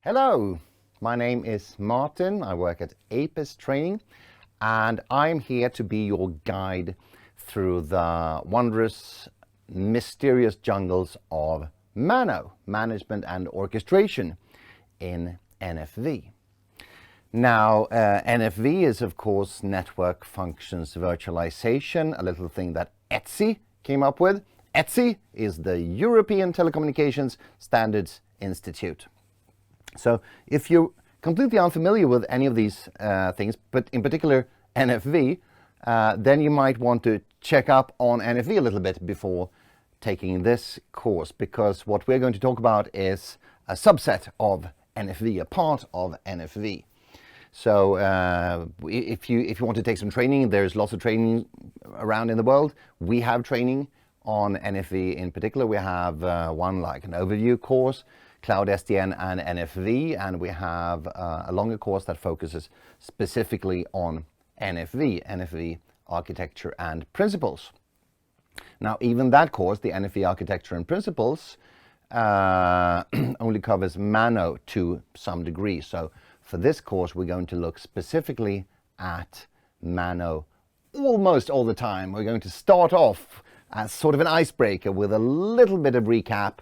Hello, my name is Martin. I work at APIS Training, and I'm here to be your guide through the wondrous, mysterious jungles of MANO, Management and Orchestration, in NFV. Now, NFV is, of course, Network Functions Virtualization, a little thing that ETSI came up with. ETSI is the European Telecommunications Standards Institute. So if you're completely unfamiliar with any of these things, but in particular NFV, then you might want to check up on NFV a little bit before taking this course, because what we're going to talk about is a subset of NFV, a part of NFV. So if you want to take some training, there's lots of training around in the world. We have training on NFV in particular. We have one like an overview course, Cloud SDN and NFV, and we have a longer course that focuses specifically on NFV Architecture and Principles. Now, even that course, the NFV Architecture and Principles, only covers MANO to some degree. So for this course, we're going to look specifically at MANO almost all the time. We're going to start off as sort of an icebreaker with a little bit of recap,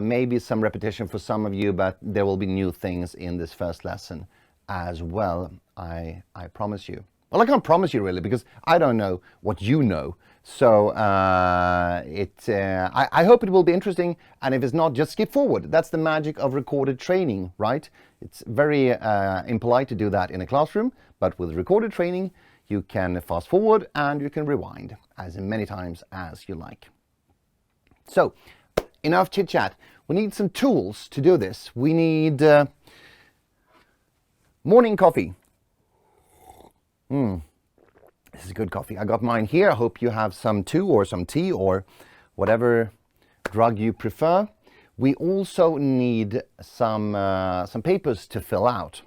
maybe some repetition for some of you, but there will be new things in this first lesson as well, I promise you. Well, I can't promise you really, because I don't know what you know. So I hope it will be interesting, and if it's not, just skip forward. That's the magic of recorded training, right? It's very impolite to do that in a classroom, but with recorded training, you can fast forward and you can rewind as many times as you like. So, enough chit chat. We need some tools to do this. We need morning coffee. This is good coffee. I got mine here. I hope you have some too, or some tea, or whatever drug you prefer. We also need some papers to fill out.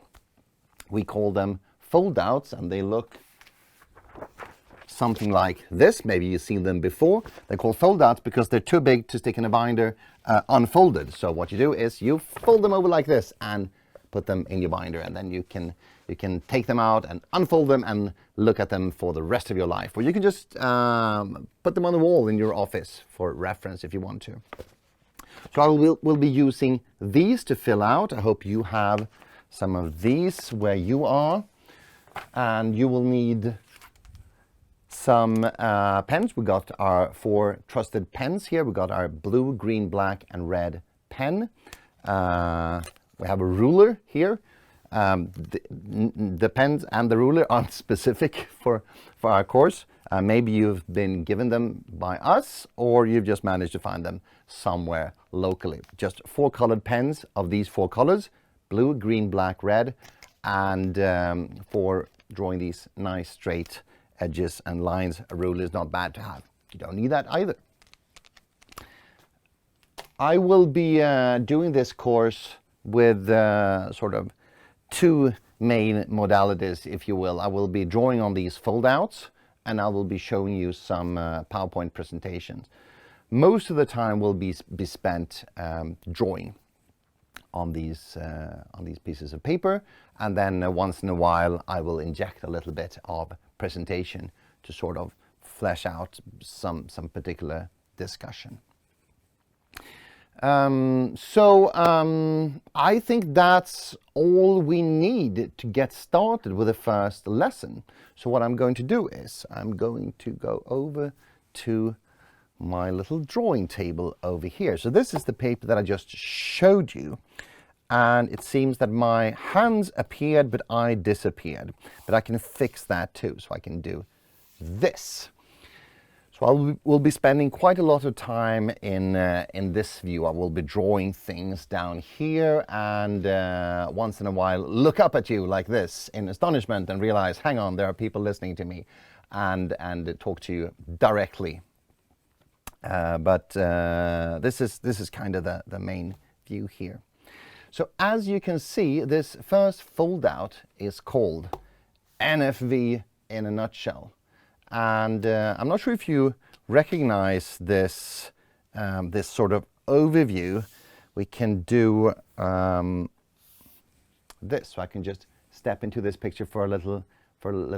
We call them fold-outs, and they look something like this. Maybe you've seen them before. They're called fold-outs because they're too big to stick in a binder unfolded. So what you do is you fold them over like this and put them in your binder, and then you can take them out and unfold them and look at them for the rest of your life. Or you can just put them on the wall in your office for reference if you want to. So we'll be using these to fill out. I hope you have some of these where you are. And you will need some pens. We got our 4 trusted pens here. We got our blue, green, black, and red pen. We have a ruler here. The pens and the ruler aren't specific for our course. Maybe you've been given them by us, or you've just managed to find them somewhere locally. Just 4 colored pens of these 4 colors: blue, green, black, red, and for drawing these nice straight edges and lines. A ruler is not bad to have. You don't need that either. I will be doing this course with sort of 2 main modalities, if you will. I will be drawing on these fold-outs, and I will be showing you some PowerPoint presentations. Most of the time will be spent drawing on these pieces of paper, and then once in a while I will inject a little bit of presentation to sort of flesh out some particular discussion. I think that's all we need to get started with the first lesson. So what I'm going to do is I'm going to go over to my little drawing table over here. So this is the paper that I just showed you, and it seems that my hands appeared but I disappeared, but I can fix that too. So I can do this. So we'll be spending quite a lot of time in this view. I will be drawing things down here, and once in a while look up at you like this in astonishment and realize, hang on, there are people listening to me, and talk to you directly. But this is kind of the main view here. So as you can see, this first fold-out is called NFV in a nutshell. And I'm not sure if you recognize this, this sort of overview. We can do this. So I can just step into this picture for a little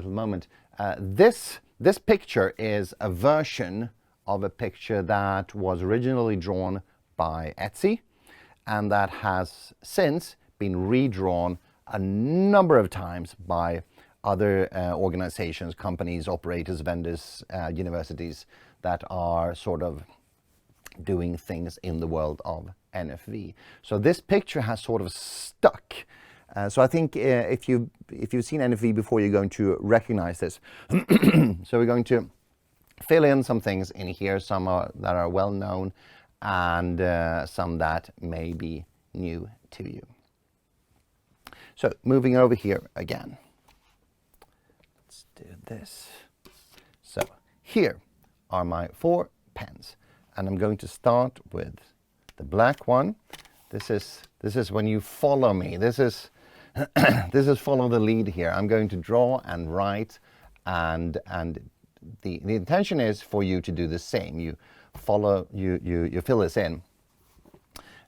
moment. This picture is a version of a picture that was originally drawn by Etsy, and that has since been redrawn a number of times by other organizations, companies, operators, vendors, universities that are sort of doing things in the world of NFV. So this picture has sort of stuck. So I think if you've seen NFV before, you're going to recognize this. So we're going to fill in some things in here, some that are well known, and some that may be new to you. So moving over here again. Let's do this. So here are my 4 pens, and I'm going to start with the black one. This is when you follow me. This is this is follow the lead here. I'm going to draw and write, and the intention is for you to do the same. You follow, you fill this in.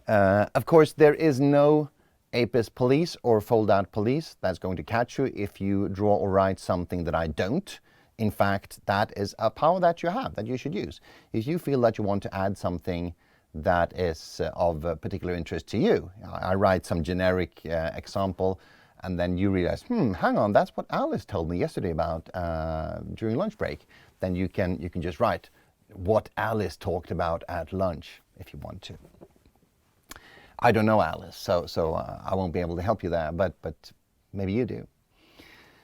Of course, there is no APIS police or fold-out police that's going to catch you if you draw or write something that I don't. In fact, that is a power that you have, that you should use. If you feel that you want to add something that is of particular interest to you, I write some generic example, and then you realize, hang on, that's what Alice told me yesterday about during lunch break. Then you can just write what Alice talked about at lunch if you want to. I don't know Alice, so I won't be able to help you there, but maybe you do.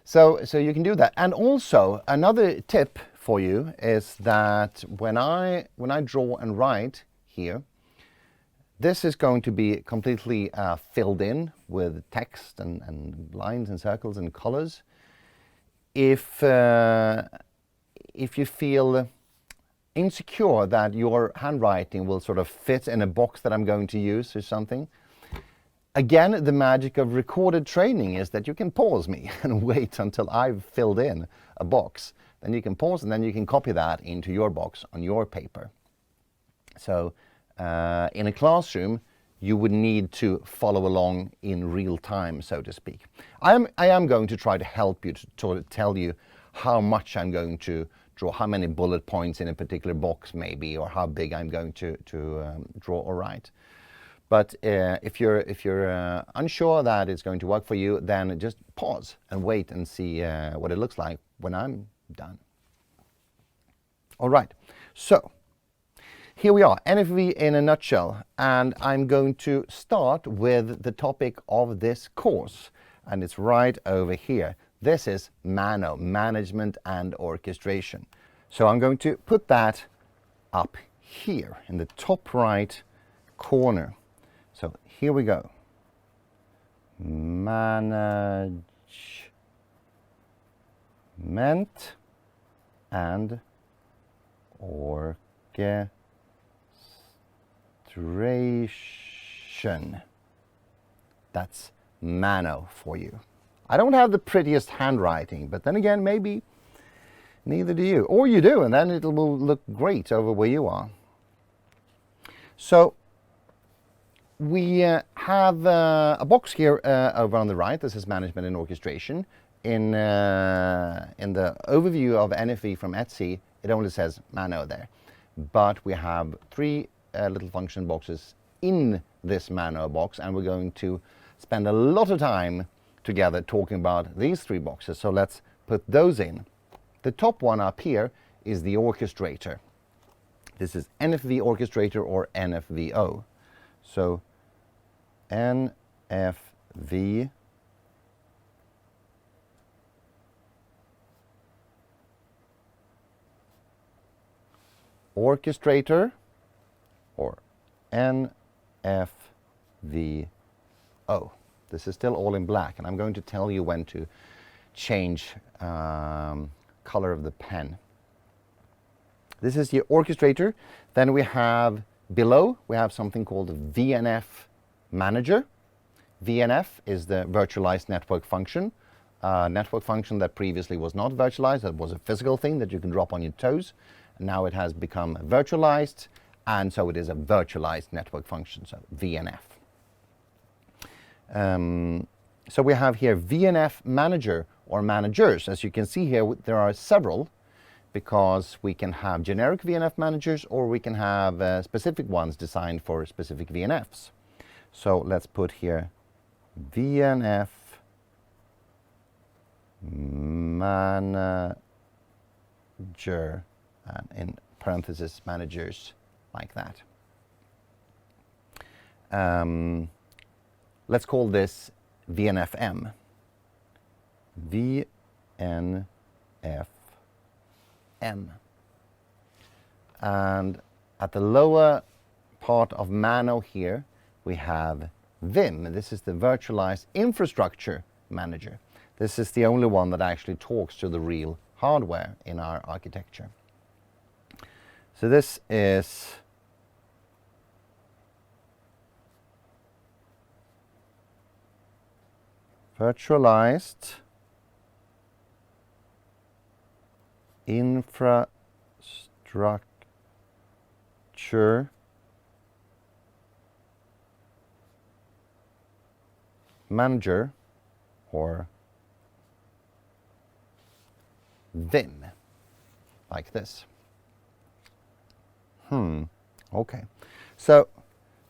So you can do that. And also another tip for you is that when I draw and write here, this is going to be completely filled in with text and lines and circles and colors. If you feel insecure that your handwriting will sort of fit in a box that I'm going to use or something, again, the magic of recorded training is that you can pause me and wait until I've filled in a box. Then you can pause, and then you can copy that into your box on your paper. So in a classroom, you would need to follow along in real time, so to speak. I am going to try to help you to tell you how much I'm going to draw, how many bullet points in a particular box maybe, or how big I'm going to draw or write. But if you're unsure that it's going to work for you, then just pause and wait and see what it looks like when I'm done. All right, so here we are, NFV in a nutshell, and I'm going to start with the topic of this course, and it's right over here. This is MANO, Management and Orchestration. So I'm going to put that up here in the top right corner. So here we go. Management and orchestration. That's MANO for you. I don't have the prettiest handwriting, but then again, maybe neither do you. Or you do, and then it will look great over where you are. So we have a box here over on the right. This is Management and Orchestration. In the overview of NFV from Etsy, it only says MANO there. But we have 3 little function boxes in this MANO box, and we're going to spend a lot of time together talking about these 3 boxes. So let's put those in. The top one up here is the orchestrator. This is NFV orchestrator, or NFVO. So NFV orchestrator, or NFVO. This is still all in black, and I'm going to tell you when to change color of the pen. This is the orchestrator. Then we have below, we have something called VNF Manager. VNF is the virtualized network function. Network function that previously was not virtualized. That was a physical thing that you can drop on your toes. Now it has become virtualized, and so it is a virtualized network function, so VNF. So we have here VNF manager or managers. As you can see here, there are several, because we can have generic VNF managers or we can have specific ones designed for specific VNFs. So let's put here VNF manager, and in parentheses managers, like that. Let's call this VNFM. VNFM. And at the lower part of MANO here, we have VIM. This is the Virtualized Infrastructure Manager. This is the only one that actually talks to the real hardware in our architecture. So this is virtualized infrastructure manager, or VIM, like this. Okay. So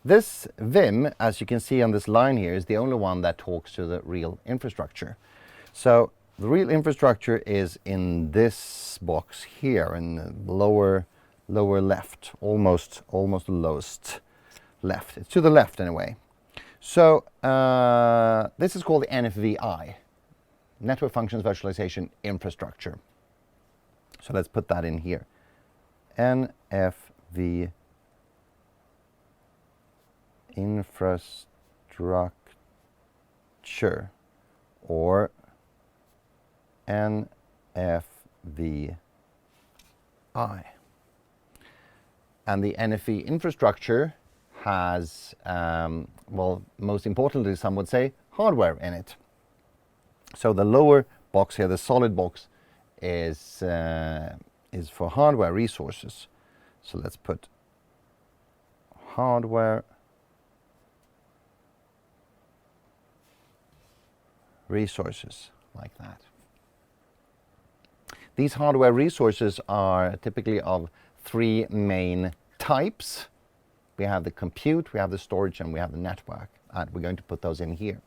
this VIM, as you can see on this line here, is the only one that talks to the real infrastructure. So the real infrastructure is in this box here, in the lower left, almost the lowest left. It's to the left anyway. So this is called the NFVI, Network Functions Virtualization Infrastructure. So let's put that in here. NFV infrastructure, or NFVI. And the NFV infrastructure has, well, most importantly, some would say, hardware in it. So the lower box here, the solid box, is for hardware resources. So let's put hardware resources, like that. These hardware resources are typically of three main types. We have the compute, we have the storage, and we have the network. And we're going to put those in here.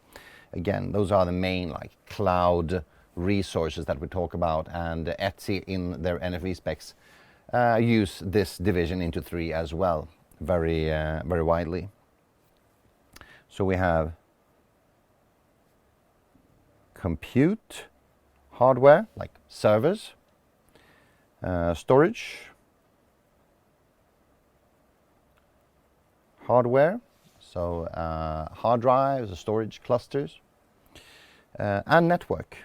Again, those are the main, like, cloud resources that we talk about, and Etsy in their NFV specs use this division into three as well, very widely. So we have compute hardware, like servers, storage hardware, so hard drives, storage clusters, and network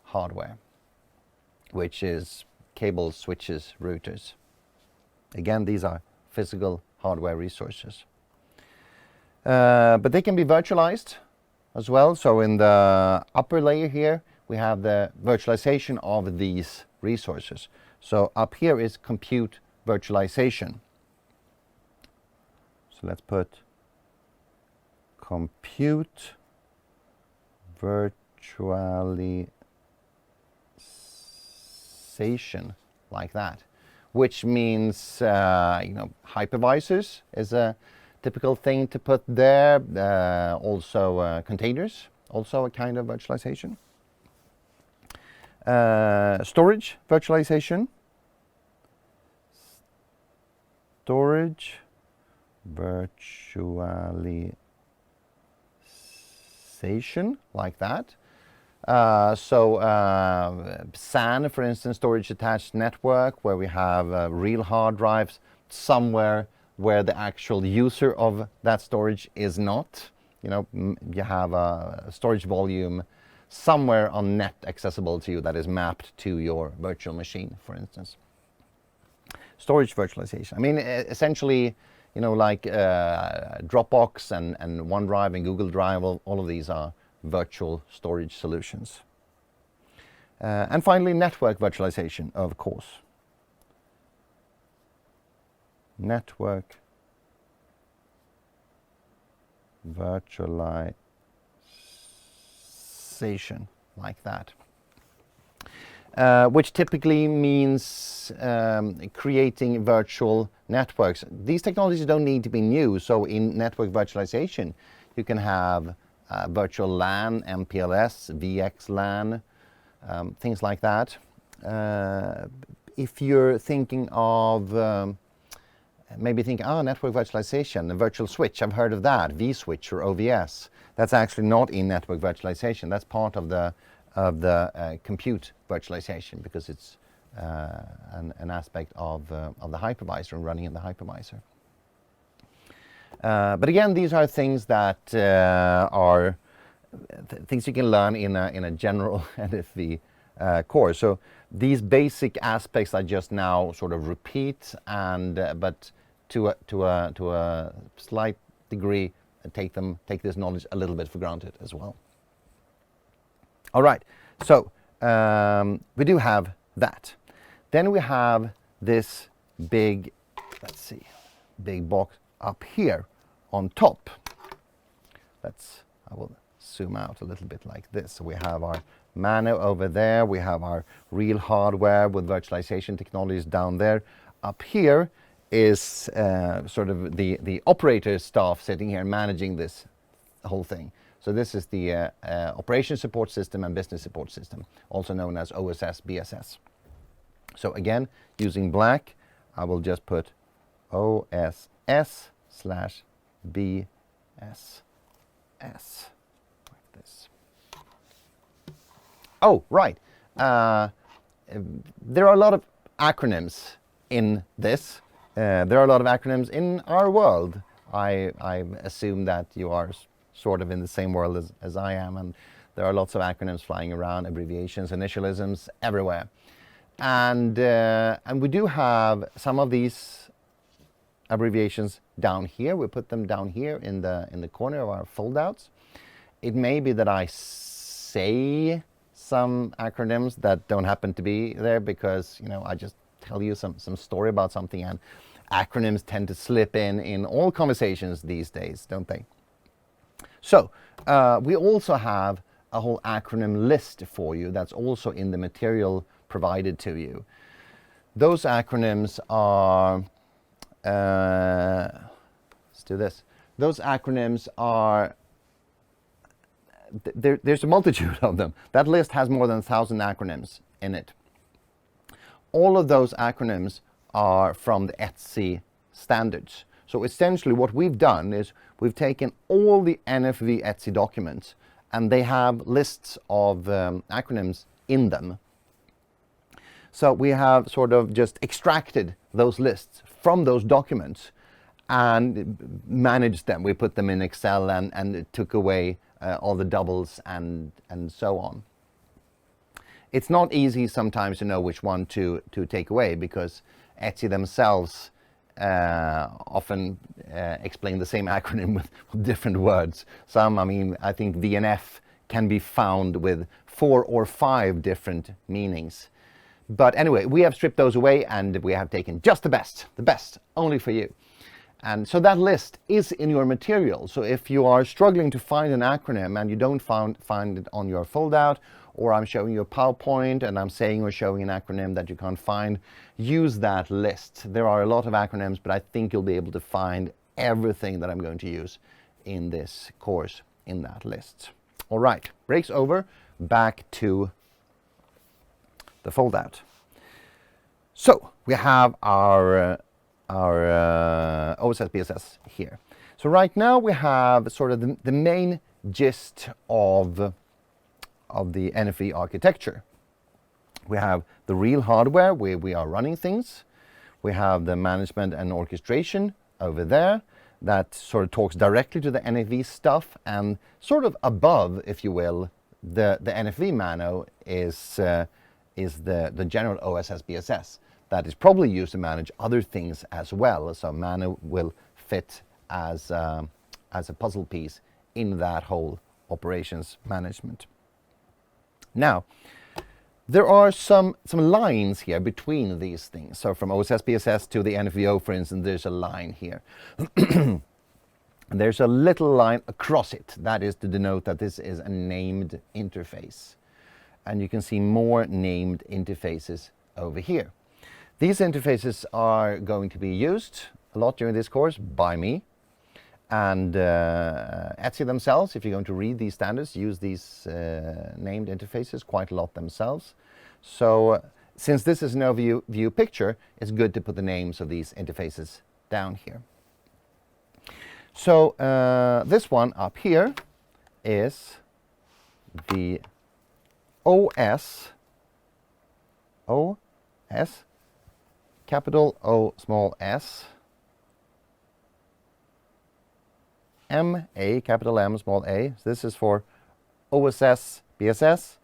hardware, which is cables, switches, routers. Again, these are physical hardware resources. But they can be virtualized as well. So in the upper layer here, we have the virtualization of these resources. So up here is compute virtualization. So let's put compute virtualization, like that, which means hypervisors is a typical thing to put there. Also containers, also a kind of virtualization. Storage virtualization. Storage virtualization, like that. SAN, for instance, storage attached network, where we have real hard drives somewhere where the actual user of that storage is not. You have a storage volume somewhere on net accessible to you that is mapped to your virtual machine, for instance. Storage virtualization. I mean, essentially, like Dropbox and OneDrive and Google Drive, all of these are virtual storage solutions. And finally, network virtualization, of course. Network virtualization, like that. Which typically means creating virtual networks. These technologies don't need to be new, so in network virtualization you can have virtual LAN, MPLS, VXLAN, things like that. If you're thinking of maybe think, network virtualization, a virtual switch, I've heard of that, vSwitch or OVS. That's actually not in network virtualization. That's part of the compute virtualization, because it's an aspect of the hypervisor and running in the hypervisor. But again, these are things that are things you can learn in a general NFV course. So these basic aspects I just now sort of repeat, and but to a slight degree take this knowledge a little bit for granted as well. All right, so we do have that. Then we have this big, big box up here on top. I will zoom out a little bit like this. So we have our MANO over there. We have our real hardware with virtualization technologies down there. Up here is sort of the operator staff sitting here managing this whole thing. So this is the operation support system and business support system, also known as OSS BSS. So again, using black, I will just put OSS/BSS like this. Oh, right. There are a lot of acronyms in this. There are a lot of acronyms in our world. I assume that you are sort of in the same world as I am, and there are lots of acronyms flying around, abbreviations, initialisms everywhere. And we do have some of these abbreviations down here. We put them down here in the corner of our foldouts. It may be that I say some acronyms that don't happen to be there because, you know, I just tell you some story about something, and acronyms tend to slip in all conversations these days, don't they? So we also have a whole acronym list for you that's also in the material provided to you. Those acronyms are, let's do this. Those acronyms are, there's a multitude of them. That list has more than 1,000 acronyms in it. All of those acronyms are from the ETSI standards. So essentially what we've done is we've taken all the NFV ETSI documents, and they have lists of acronyms in them. So we have sort of just extracted those lists from those documents and managed them. We put them in Excel and took away all the doubles and so on. It's not easy sometimes to know which one to take away, because ETSI themselves often explain the same acronym with different words. Some, I think VNF can be found with 4 or 5 different meanings. But anyway, we have stripped those away, and we have taken just the best only for you. And so that list is in your material. So if you are struggling to find an acronym and you don't find it on your foldout, or I'm showing you a PowerPoint and I'm saying or showing an acronym that you can't find, use that list. There are a lot of acronyms, but I think you'll be able to find everything that I'm going to use in this course in that list. All right, breaks over, back to the foldout. So we have our OSS BSS here. So right now we have sort of the main gist of the NFV architecture. We have the real hardware where we are running things. We have the management and orchestration over there that sort of talks directly to the NFV stuff, and sort of above, if you will, the NFV MANO is the general OSS BSS that is probably used to manage other things as well. So MANO will fit as a puzzle piece in that whole operations management. Now, there are some lines here between these things. So from OSS BSS to the NFVO, for instance, there's a line here. there's a little line across it. That is to denote that this is a named interface. And you can see more named interfaces over here. These interfaces are going to be used a lot during this course by me. And Etsy themselves, if you're going to read these standards, use these named interfaces quite a lot themselves. So since this is an overview picture, it's good to put the names of these interfaces down here. So this one up here is the OS, capital O, small s, MA, capital M, small a. So this is for OSS, BSS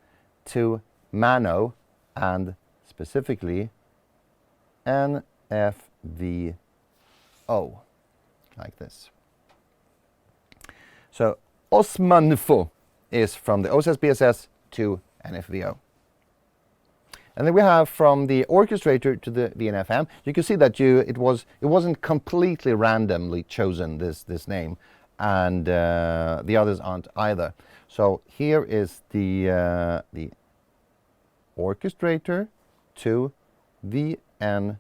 to MANO and specifically NFV like this. So OSMANFO is from the OSS, BSS to NFVO. And then we have from the orchestrator to the VNFM. You can see that it wasn't completely randomly chosen, this name, and the others aren't either. So here is the orchestrator to VNFM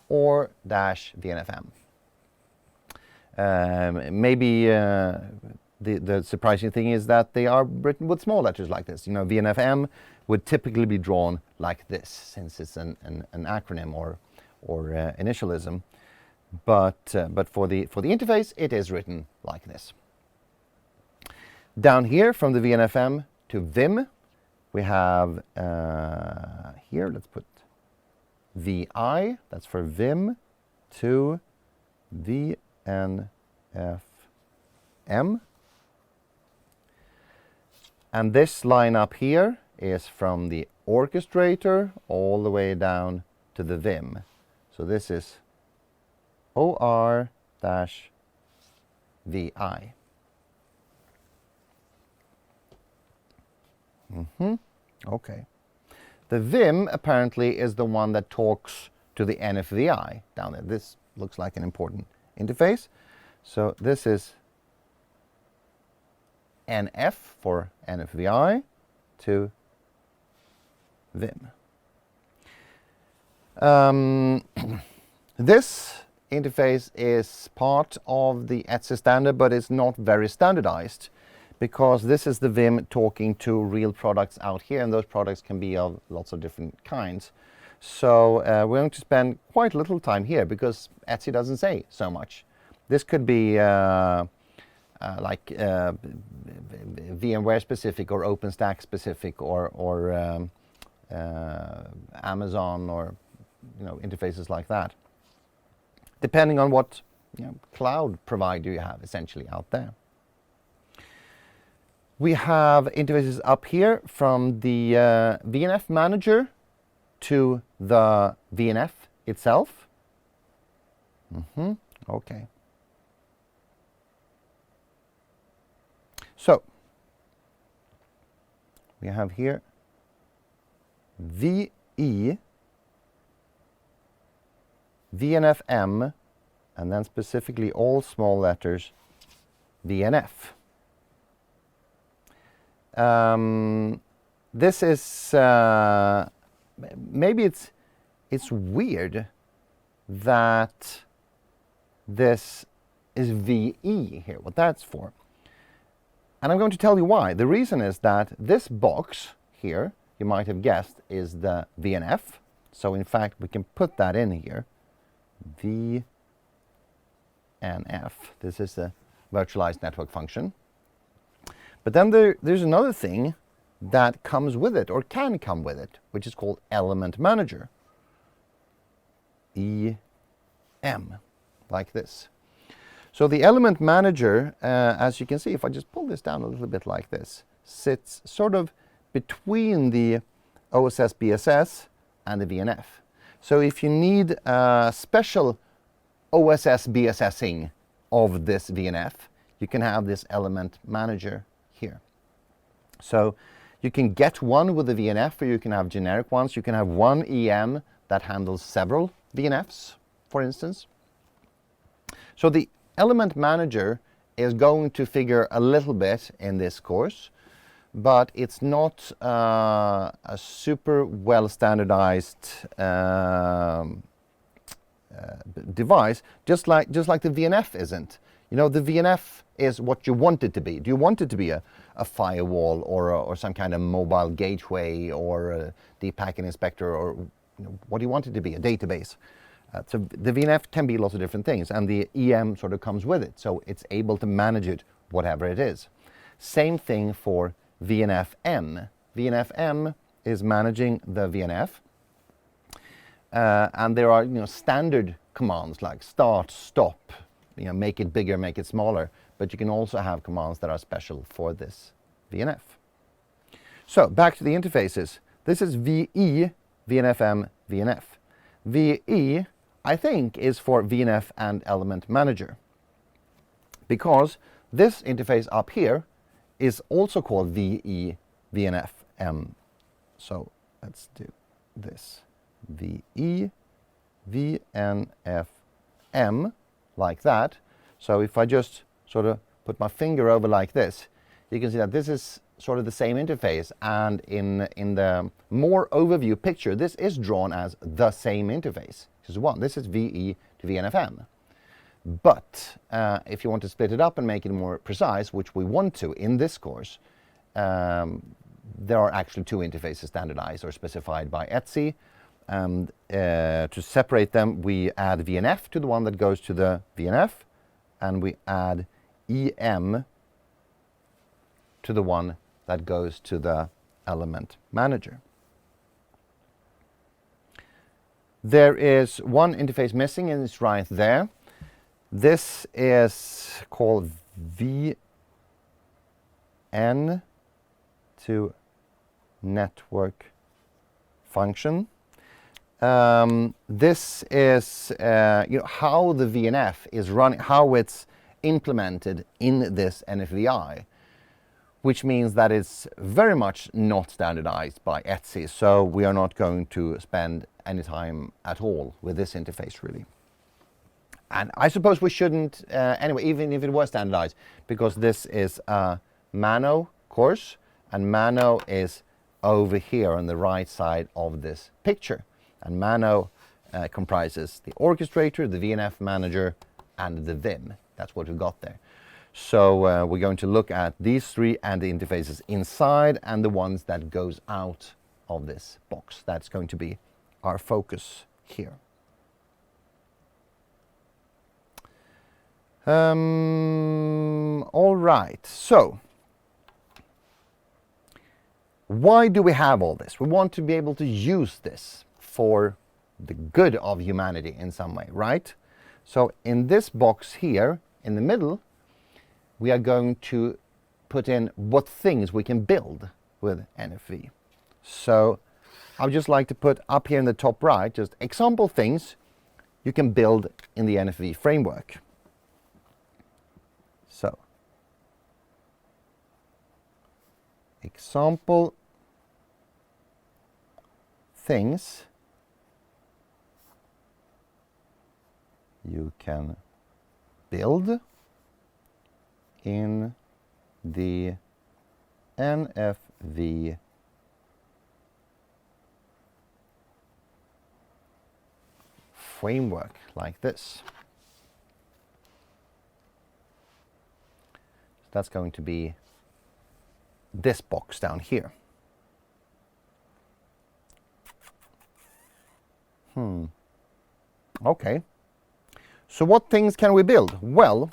or dash VNFM. Maybe the surprising thing is that they are written with small letters like this. You know, VNFM would typically be drawn like this, since it's an acronym or initialism. But for the interface, it is written like this. Down here, from the VNFM to Vim, we have here. Let's put VI. That's for Vim to VNFM. And this line up here is from the orchestrator all the way down to the Vim. So this is OR-VI. Okay. The Vim apparently is the one that talks to the NFVI down there. This looks like an important interface. So this is NF for NFVI to Vim. This interface is part of the Etsy standard, but it's not very standardized, because this is the Vim talking to real products out here, and those products can be of lots of different kinds. So we're going to spend quite a little time here because Etsy doesn't say so much. This could be like VMware specific or OpenStack specific or Amazon, or interfaces like that, depending on what cloud provider you have essentially out there. We have interfaces up here from the VNF manager to the VNF itself. Okay. So we have here VE, VNFM, and then specifically all small letters VNF. This is maybe it's weird that this is VE here, what that's for. And I'm going to tell you why. The reason is that this box here, you might have guessed, is the VNF. So in fact, we can put that in here. VNF. This is the virtualized network function. But then there's another thing that comes with it, or can come with it, which is called Element Manager. EM, like this. So the Element Manager, as you can see, if I just pull this down a little bit like this, sits sort of between the OSS BSS and the VNF. So if you need special OSS BSSing of this VNF, you can have this Element Manager here. So you can get one with the VNF, or you can have generic ones. You can have one EM that handles several VNFs, for instance. So the element manager is going to figure a little bit in this course, but it's not a super well standardized device, just like the VNF isn't. You know, the VNF is what you want it to be. Do you want it to be a firewall or some kind of mobile gateway or a deep packet inspector, or what do you want it to be? A database. So the VNF can be lots of different things, and the EM sort of comes with it, so it's able to manage it, whatever it is. Same thing for VNF-M. VNF-M is managing the VNF, and there are standard commands like start, stop, make it bigger, make it smaller, but you can also have commands that are special for this VNF. So back to the interfaces. This is VE, VNF-M, VNF. VE, I think, is for VNF and Element Manager, because this interface up here is also called VE, VNF-M. So let's do this. VE, VNF-M, like that. So if I just sort of put my finger over like this, you can see that this is sort of the same interface, and in the more overview picture, this is drawn as the same interface. This is VE to VNF-M. But if you want to split it up and make it more precise, which we want to in this course, there are actually two interfaces standardized or specified by ETSI. And to separate them, we add VNF to the one that goes to the VNF, and we add EM to the one that goes to the Element Manager. There is one interface missing, and it's right there. This is called VN to network function. This is how the VNF is running, how it's implemented in this NFVI, which means that it's very much not standardized by ETSI, so we are not going to spend any time at all with this interface, really. And I suppose we shouldn't anyway, even if it was standardized, because this is a MANO course, and MANO is over here on the right side of this picture. And MANO comprises the orchestrator, the VNF manager, and the VIM. That's what we've got there. So we're going to look at these three and the interfaces inside and the ones that goes out of this box. That's going to be our focus here. All right, so why do we have all this? We want to be able to use this for the good of humanity in some way, right? So in this box here in the middle, we are going to put in what things we can build with NFV. So I would just like to put up here in the top right just example things you can build in the NFV framework. So example things you can build in the NFV framework, like this. That's going to be this box down here. Okay. So what things can we build? Well,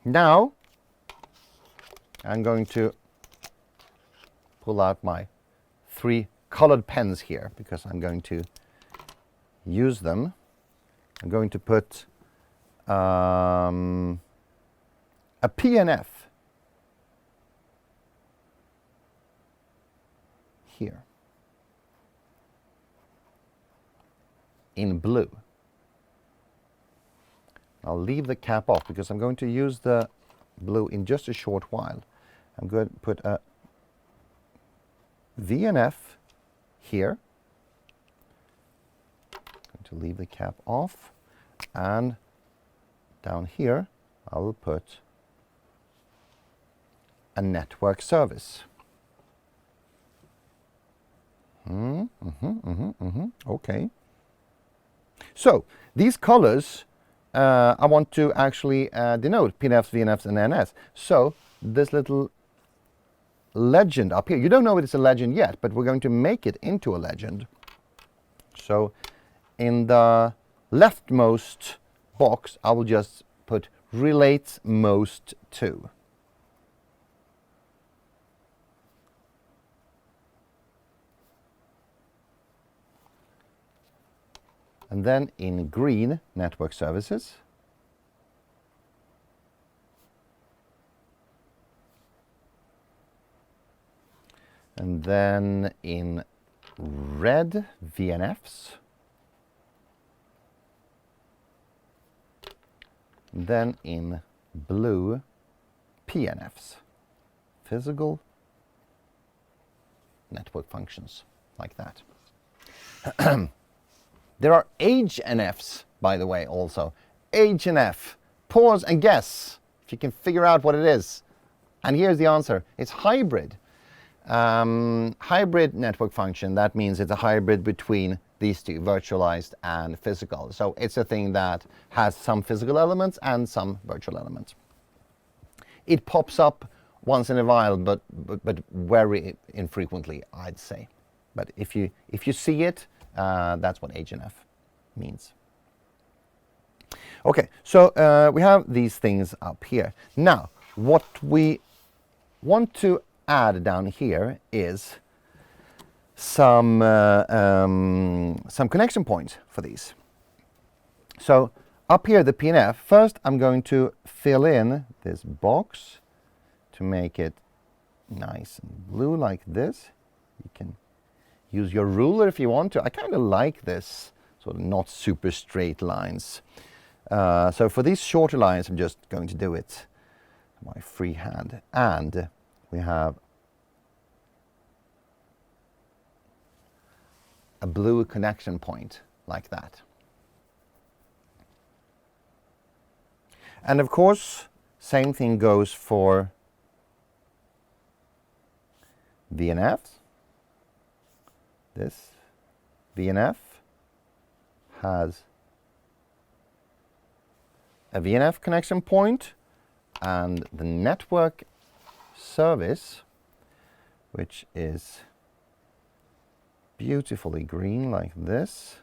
now I'm going to pull out my 3 colored pens here because I'm going to use them. I'm going to put a PNF here in blue. I'll leave the cap off because I'm going to use the blue in just a short while. I'm going to put a VNF here. I'm going to leave the cap off. And down here, I will put a network service. Okay. So these colors, I want to actually denote PNFs, VNFs, and NS. So this little legend up here, you don't know it's a legend yet, but we're going to make it into a legend. So in the leftmost box, I will just put relates most to. And then in green, network services. And then in red, VNFs. And then in blue, PNFs, physical network functions, like that. There are HNFs, by the way, also. HNF. Pause and guess if you can figure out what it is. And here's the answer. It's hybrid. Hybrid network function, that means it's a hybrid between these two, virtualized and physical. So it's a thing that has some physical elements and some virtual elements. It pops up once in a while, but very infrequently, I'd say. But if you see it, that's what HNF means. Okay, so we have these things up here. Now, what we want to add down here is some connection points for these. So up here, the PNF, first I'm going to fill in this box to make it nice and blue like this. You can use your ruler if you want to. I kind of like this sort of not super straight lines. So for these shorter lines, I'm just going to do it with my free hand. And we have a blue connection point like that. And of course, same thing goes for VNFs. This VNF has a VNF connection point, and the network service, which is beautifully green like this,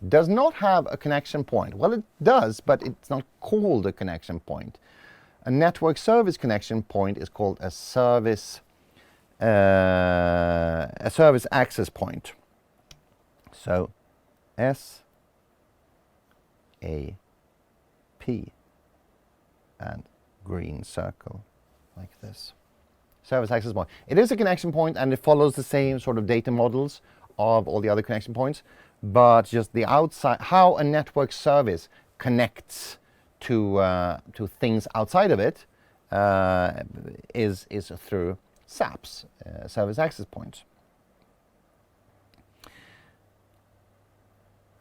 does not have a connection point. Well, it does, but it's not called a connection point. A network service connection point is called a service access point. So SAP and green circle like this. Service access point. It is a connection point and it follows the same sort of data models of all the other connection points, but just the outside, how a network service connects to things outside of it is through SAP's service access points.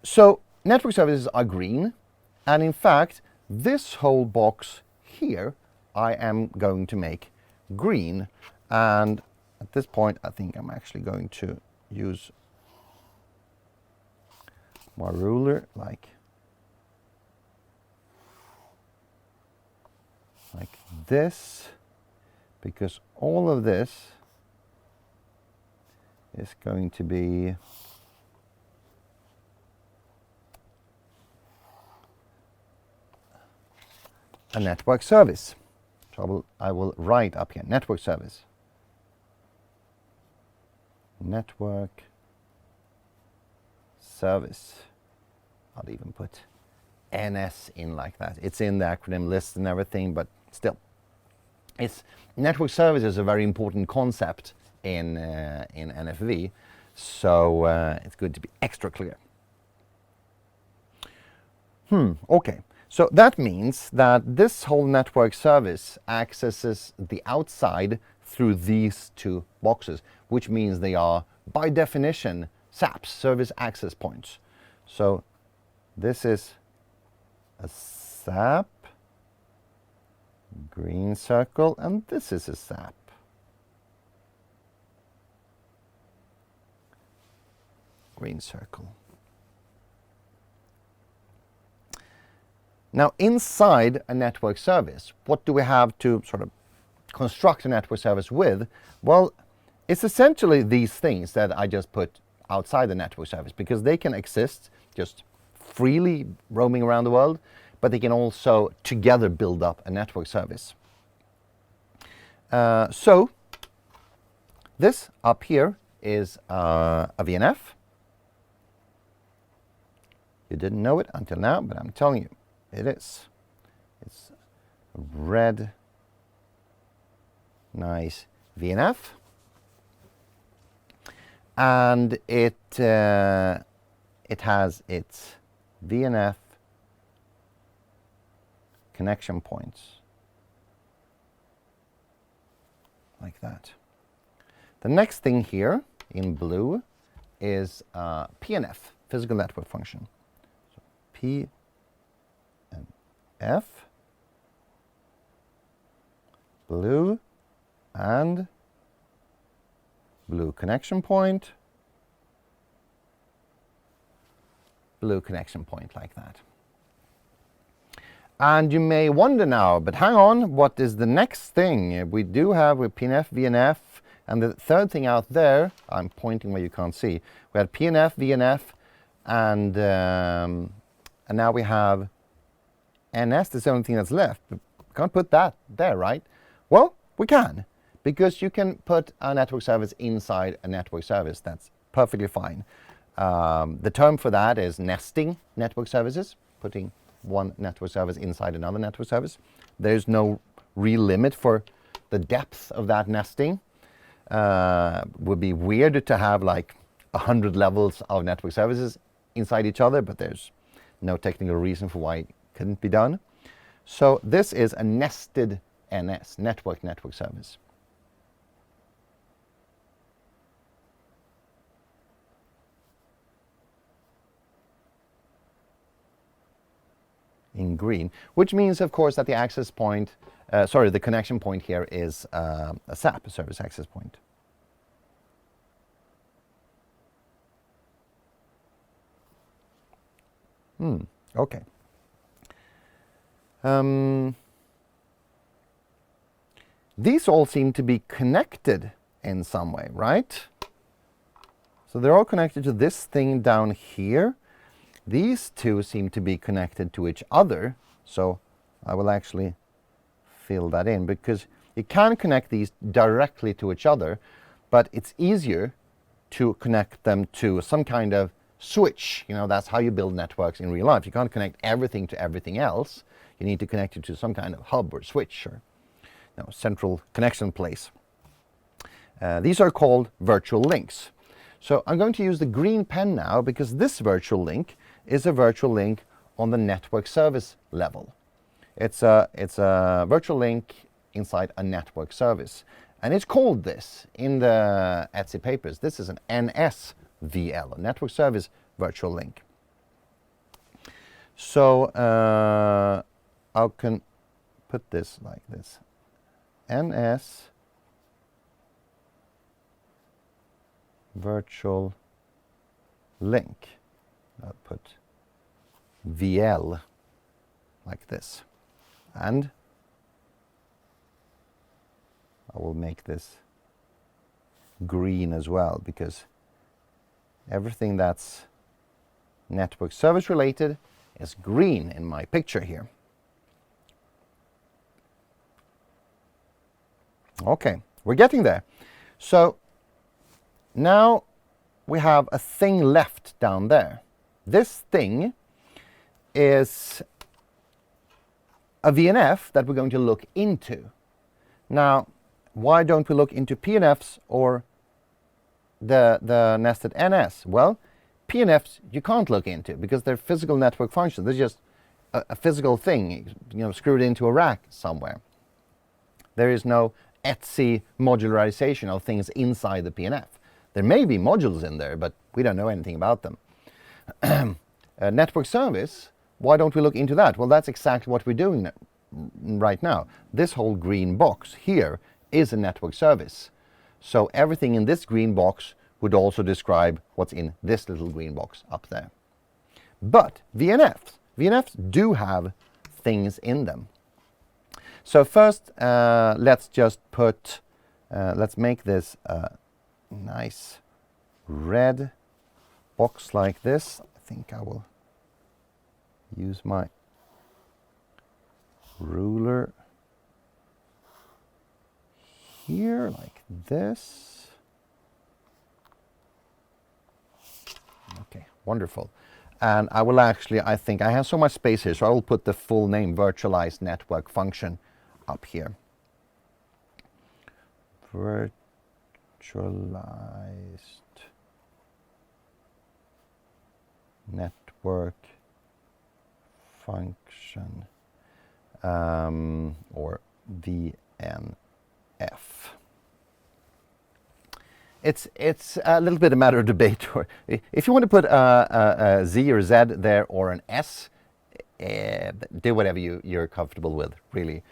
So network services are green, and in fact this whole box here I am going to make green, and at this point I think I'm actually going to use my ruler like this, because all of this is going to be a network service. So I will write up here, network service. Network service. I'll even put NS in like that. It's in the acronym list and everything, but still. Network service is a very important concept in NFV, so it's good to be extra clear. Okay. So that means that this whole network service accesses the outside through these two boxes, which means they are, by definition, SAPs, service access points. So this is a SAP, green circle, and this is a SAP. Green circle. Now, inside a network service, what do we have to sort of construct a network service with? Well, it's essentially these things that I just put outside the network service, because they can exist just freely roaming around the world, but they can also together build up a network service. So this up here is a VNF. You didn't know it until now, but I'm telling you, it is. It's a red, nice VNF. And it has its VNF connection points, like that. The next thing here in blue is PNF, physical network function. So P and F, blue, and blue connection point, blue connection point, like that. And you may wonder now, but hang on, what is the next thing? We do have with PNF, VNF, and the third thing out there, I'm pointing where you can't see. We had PNF, VNF, and now we have NS. That's the only thing that's left. We can't put that there, right? Well, we can, because you can put a network service inside a network service. That's perfectly fine. The term for that is nesting network services, putting one network service inside another network service. There's no real limit for the depth of that nesting. Would be weird to have like 100 levels of network services inside each other, but there's no technical reason for why it couldn't be done. So this is a nested NS, network service. In green, which means, of course, that the access point, the connection point here is a SAP, a service access point. Okay. These all seem to be connected in some way, right? So they're all connected to this thing down here. These two seem to be connected to each other, so I will actually fill that in, because you can connect these directly to each other, but it's easier to connect them to some kind of switch. You know, that's how you build networks in real life. You can't connect everything to everything else. You need to connect it to some kind of hub or switch or central connection place. These are called virtual links. So I'm going to use the green pen now, because this virtual link is a virtual link on the network service level. It's a virtual link inside a network service. And it's called this in the Etsy papers. This is an NSVL, a network service virtual link. So I can put this like this. NS virtual link. I'll put VL like this, and I will make this green as well, because everything that's network service related is green in my picture here. Okay, we're getting there. So now we have a thing left down there. This thing is a VNF that we're going to look into. Now, why don't we look into PNFs or the nested NS? Well, PNFs you can't look into because they're physical network functions. They're just a physical thing, screwed into a rack somewhere. There is no Etsy modularization of things inside the PNF. There may be modules in there, but we don't know anything about them. Network service, why don't we look into that? Well, that's exactly what we're doing right now. This whole green box here is a network service. So everything in this green box would also describe what's in this little green box up there. But VNFs do have things in them. So first, let's just put, let's make this a nice red box like this. I think I will use my ruler here like this. Okay, wonderful. And I will actually, I think I have so much space here, so I will put the full name virtualized network function up here. Virtualized network function, or VNF. It's a little bit a matter of debate. Or if you want to put a Z or Z there or an S, do whatever you're comfortable with, really.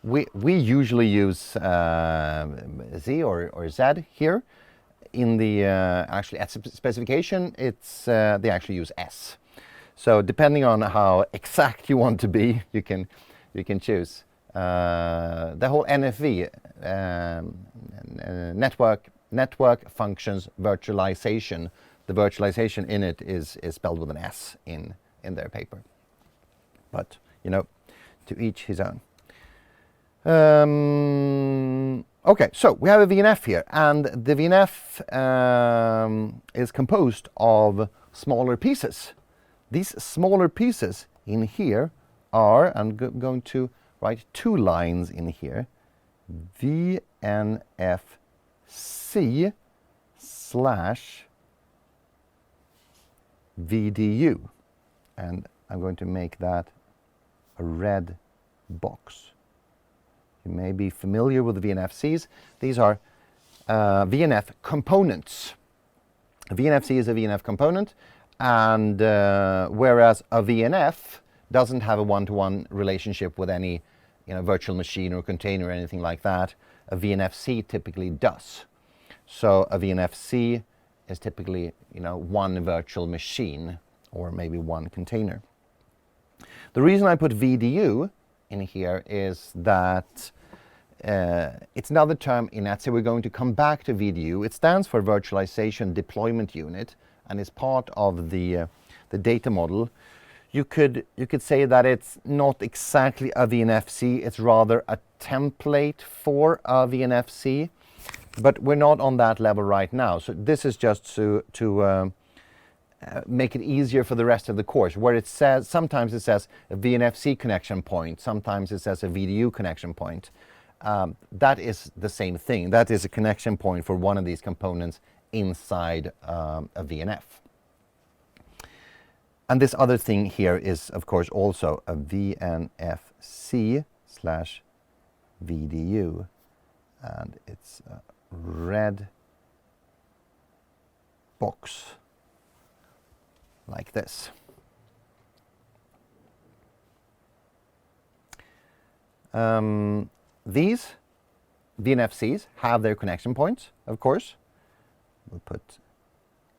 We usually use Z or Z here. In the actually at specification, it's they actually use S. So depending on how exact you want to be, you can choose. The whole NFV network functions virtualization. The virtualization in it is spelled with an S in their paper. But you know, to each his own. Okay, so we have a VNF here, and the VNF is composed of smaller pieces. These smaller pieces in here are, I'm going to write 2 lines in here, VNFC / VDU, and I'm going to make that a red box. You may be familiar with the VNFCs. These are VNF components. A VNFC is a VNF component, and whereas a VNF doesn't have a one-to-one relationship with any virtual machine or container or anything like that, a VNFC typically does. So a VNFC is typically one virtual machine or maybe one container. The reason I put VDU in here is that it's another term in Etsy. We're going to come back to VDU. It stands for Virtualization Deployment Unit and is part of the data model. You could say that it's not exactly a VNFC, it's rather a template for a VNFC, but we're not on that level right now. So this is just to make it easier for the rest of the course, where it says, sometimes it says a VNFC connection point, sometimes it says a VDU connection point. That is the same thing. That is a connection point for one of these components inside a VNF. And this other thing here is, of course, also a VNFC / VDU, and it's a red box like this. These VNFCs have their connection points, of course. We'll put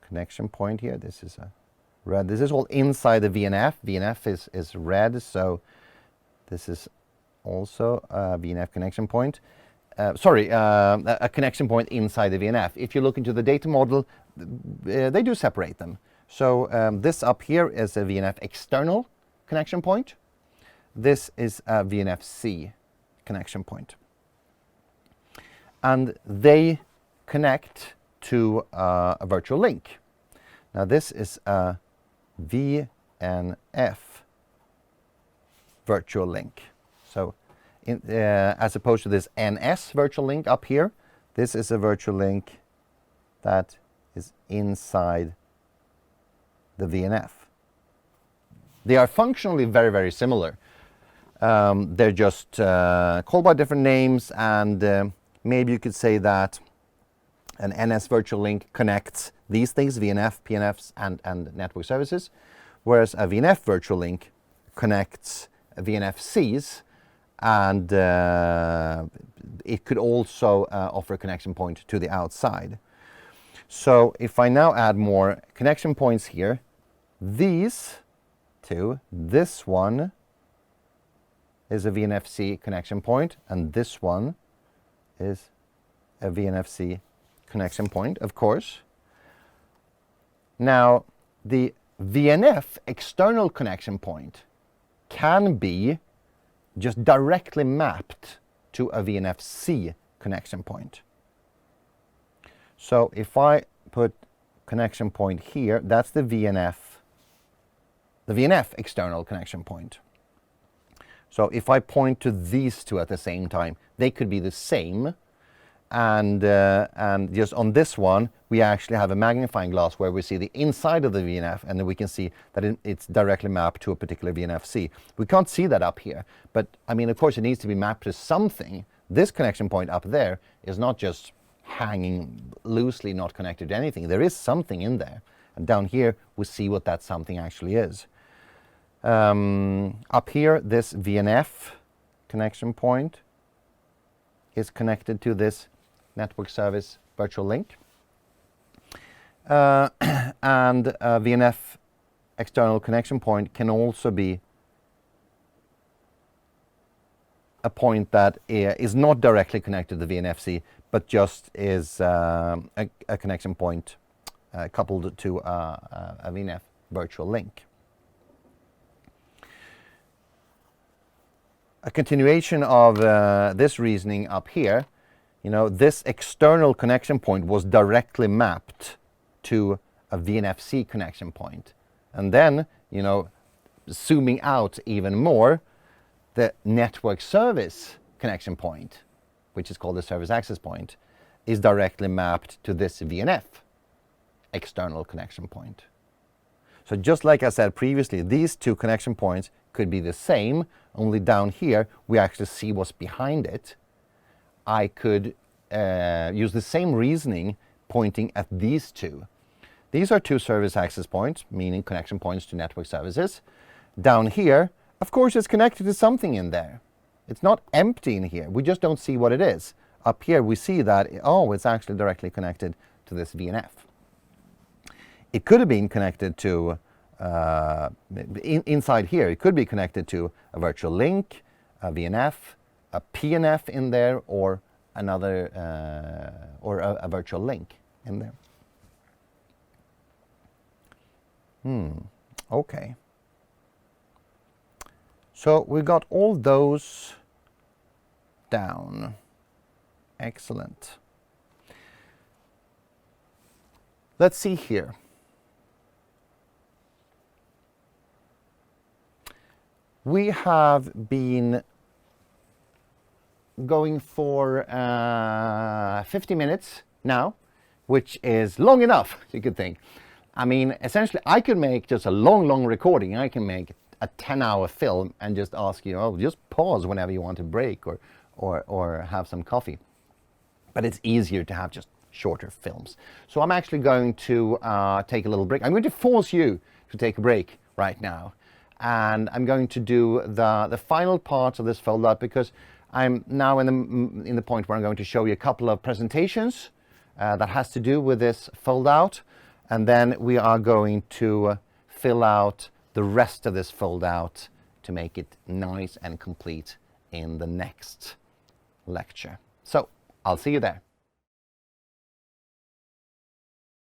connection point here. This is a red. This is all inside the VNF. VNF is red, so this is also a VNF connection point. A connection point inside the VNF. If you look into the data model, they do separate them. So this up here is a VNF external connection point. This is a VNFC connection point. And they connect to a virtual link. Now this is a VNF virtual link. So as opposed to this NS virtual link up here, this is a virtual link that is inside the VNF. They are functionally very, very similar. They're just called by different names, and maybe you could say that an NS virtual link connects these things, VNF, PNFs, and network services, whereas a VNF virtual link connects VNFCs, and it could also offer a connection point to the outside. So if I now add more connection points here, these two, this one is a VNFC connection point, and this one is a VNFC connection point, of course. Now, the VNF external connection point can be just directly mapped to a VNFC connection point. So if I put connection point here, that's the VNF external connection point. So if I point to these two at the same time, they could be the same. And just on this one, we actually have a magnifying glass where we see the inside of the VNF, and then we can see that it's directly mapped to a particular VNFC. We can't see that up here, but I mean, of course, it needs to be mapped to something. This connection point up there is not just hanging loosely, not connected to anything. There is something in there. And down here, we see what that something actually is. Up here, this VNF connection point is connected to this network service virtual link. And a VNF external connection point can also be a point that is not directly connected to the VNFC, but just is a connection point coupled to a VNF virtual link. A continuation of this reasoning up here, you know, this external connection point was directly mapped to a VNFC connection point. And then, you know, zooming out even more, the network service connection point, which is called the service access point, is directly mapped to this VNF external connection point. So just like I said previously, these two connection points could be the same, only down here we actually see what's behind it. I could use the same reasoning pointing at these two. These are two service access points, meaning connection points to network services. Down here, of course, it's connected to something in there. It's not empty in here. We just don't see what it is. Up here we see that, oh, it's actually directly connected to this VNF. It could have been connected to, inside here, it could be connected to a virtual link, a VNF, a PNF in there, or another, or a virtual link in there. Okay. So we got all those down. Excellent. Let's see here. We have been going for 50 minutes now, which is long enough, you could think. I mean, essentially, I could make just a long recording. I can make a 10-hour film and just ask you, oh, just pause whenever you want to break or have some coffee. But it's easier to have just shorter films. So I'm actually going to take a little break. I'm going to force you to take a break right now. And I'm going to do the final parts of this fold out, because I'm now in the point where I'm going to show you a couple of presentations that has to do with this fold out. And then we are going to fill out the rest of this fold out to make it nice and complete in the next lecture. So I'll see you there.